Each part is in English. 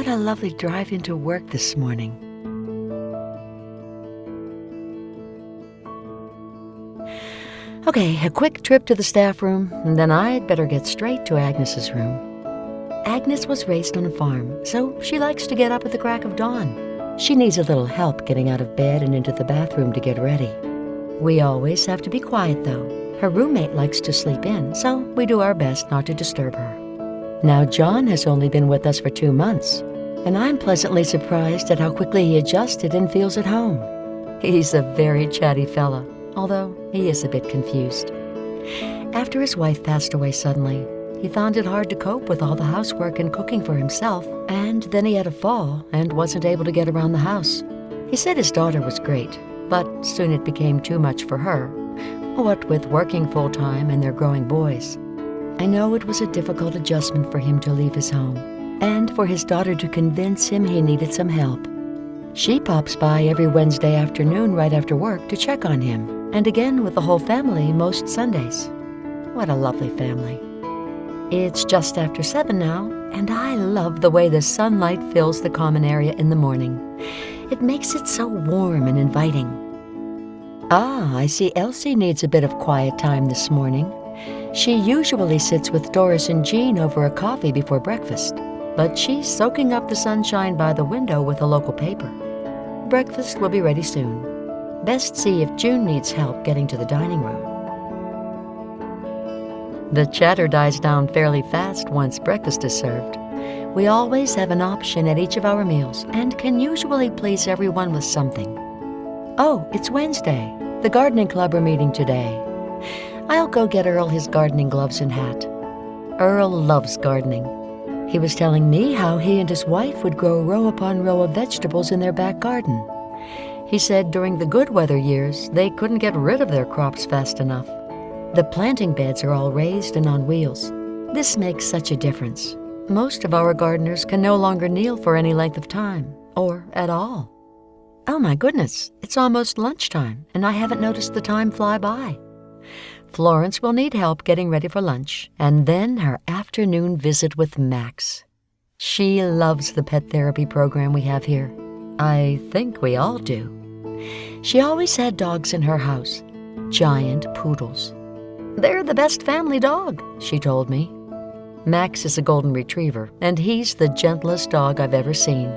What a lovely drive into work this morning. Okay, a quick trip to the staff room, and then I'd better get straight to Agnes's room. Agnes was raised on a farm, so she likes to get up at the crack of dawn. She needs a little help getting out of bed and into the bathroom to get ready. We always have to be quiet, though. Her roommate likes to sleep in, so we do our best not to disturb her. Now, John has only been with us for 2 months, and I'm pleasantly surprised at how quickly he adjusted and feels at home. He's a very chatty fella, although he is a bit confused. After his wife passed away suddenly, he found it hard to cope with all the housework and cooking for himself, and then he had a fall and wasn't able to get around the house. He said his daughter was great, but soon it became too much for her, what with working full-time and their growing boys. I know it was a difficult adjustment for him to leave his home, and for his daughter to convince him he needed some help. She pops by every Wednesday afternoon right after work to check on him, and again with the whole family most Sundays. What a lovely family. It's just after 7 now, and I love the way the sunlight fills the common area in the morning. It makes it so warm and inviting. Ah, I see Elsie needs a bit of quiet time this morning. She usually sits with Doris and Jean over a coffee before breakfast, but she's soaking up the sunshine by the window with a local paper. Breakfast will be ready soon. Best see if June needs help getting to the dining room. The chatter dies down fairly fast once breakfast is served. We always have an option at each of our meals and can usually please everyone with something. Oh, it's Wednesday. The gardening club are meeting today. I'll go get Earl his gardening gloves and hat. Earl loves gardening. He was telling me how he and his wife would grow row upon row of vegetables in their back garden. He said during the good weather years, they couldn't get rid of their crops fast enough. The planting beds are all raised and on wheels. This makes such a difference. Most of our gardeners can no longer kneel for any length of time, or at all. Oh my goodness, it's almost lunchtime, and I haven't noticed the time fly by. Florence will need help getting ready for lunch, and then her afternoon visit with Max. She loves the pet therapy program we have here. I think we all do. She always had dogs in her house, giant poodles. They're the best family dog, she told me. Max is a golden retriever, and he's the gentlest dog I've ever seen.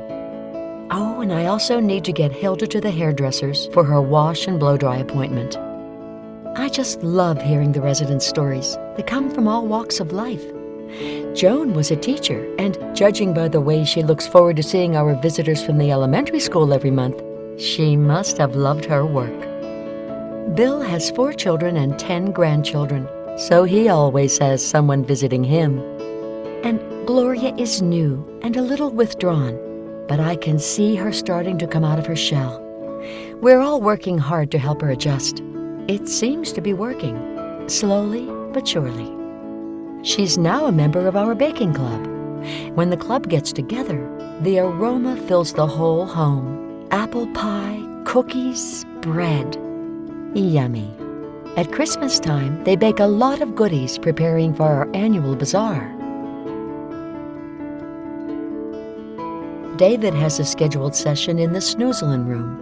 Oh, and I also need to get Hilda to the hairdressers for her wash and blow-dry appointment. I just love hearing the residents' stories. They come from all walks of life. Joan was a teacher, and judging by the way she looks forward to seeing our visitors from the elementary school every month, she must have loved her work. Bill has 4 children and 10 grandchildren, so he always has someone visiting him. And Gloria is new and a little withdrawn, but I can see her starting to come out of her shell. We're all working hard to help her adjust. It seems to be working, slowly but surely. She's now a member of our baking club. When the club gets together, the aroma fills the whole home. Apple pie, cookies, bread. Yummy. At Christmas time, they bake a lot of goodies preparing for our annual bazaar. David has a scheduled session in the snoozlin room.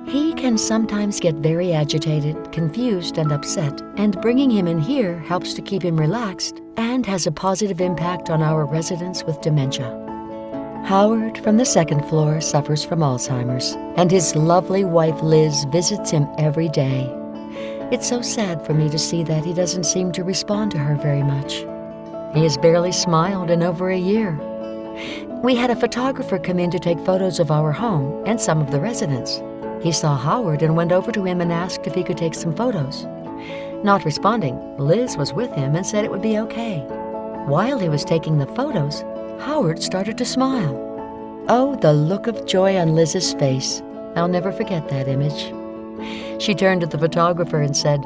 He can sometimes get very agitated, confused, and upset, and bringing him in here helps to keep him relaxed and has a positive impact on our residents with dementia. Howard from the 2nd floor suffers from Alzheimer's, and his lovely wife Liz visits him every day. It's so sad for me to see that he doesn't seem to respond to her very much. He has barely smiled in over a year. We had a photographer come in to take photos of our home and some of the residents. He saw Howard and went over to him and asked if he could take some photos. Not responding, Liz was with him and said it would be okay. While he was taking the photos, Howard started to smile. Oh, the look of joy on Liz's face. I'll never forget that image. She turned to the photographer and said,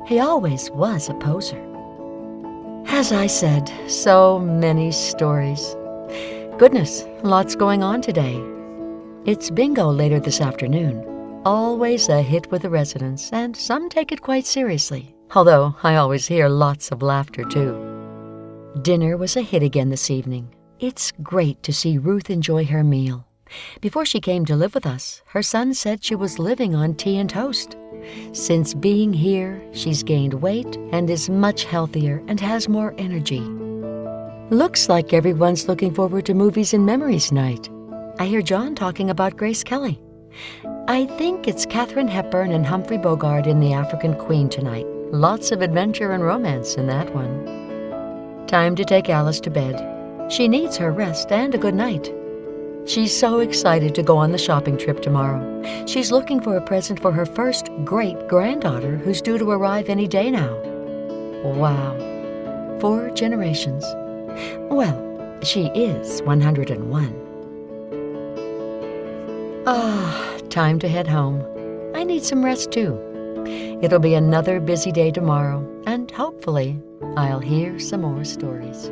"He always was a poser." As I said, so many stories. Goodness, lots going on today. It's bingo later this afternoon. Always a hit with the residents, and some take it quite seriously, although I always hear lots of laughter too. Dinner was a hit again this evening. It's great to see Ruth enjoy her meal. Before she came to live with us, her son said she was living on tea and toast. Since being here, she's gained weight and is much healthier and has more energy. Looks like everyone's looking forward to movies and memories night. I hear John talking about Grace Kelly. I think it's Katharine Hepburn and Humphrey Bogart in The African Queen tonight. Lots of adventure and romance in that one. Time to take Alice to bed. She needs her rest and a good night. She's so excited to go on the shopping trip tomorrow. She's looking for a present for her first great-granddaughter who's due to arrive any day now. Wow. 4 generations. Well, she is 101. Time to head home. I need some rest too. It'll be another busy day tomorrow, and hopefully I'll hear some more stories.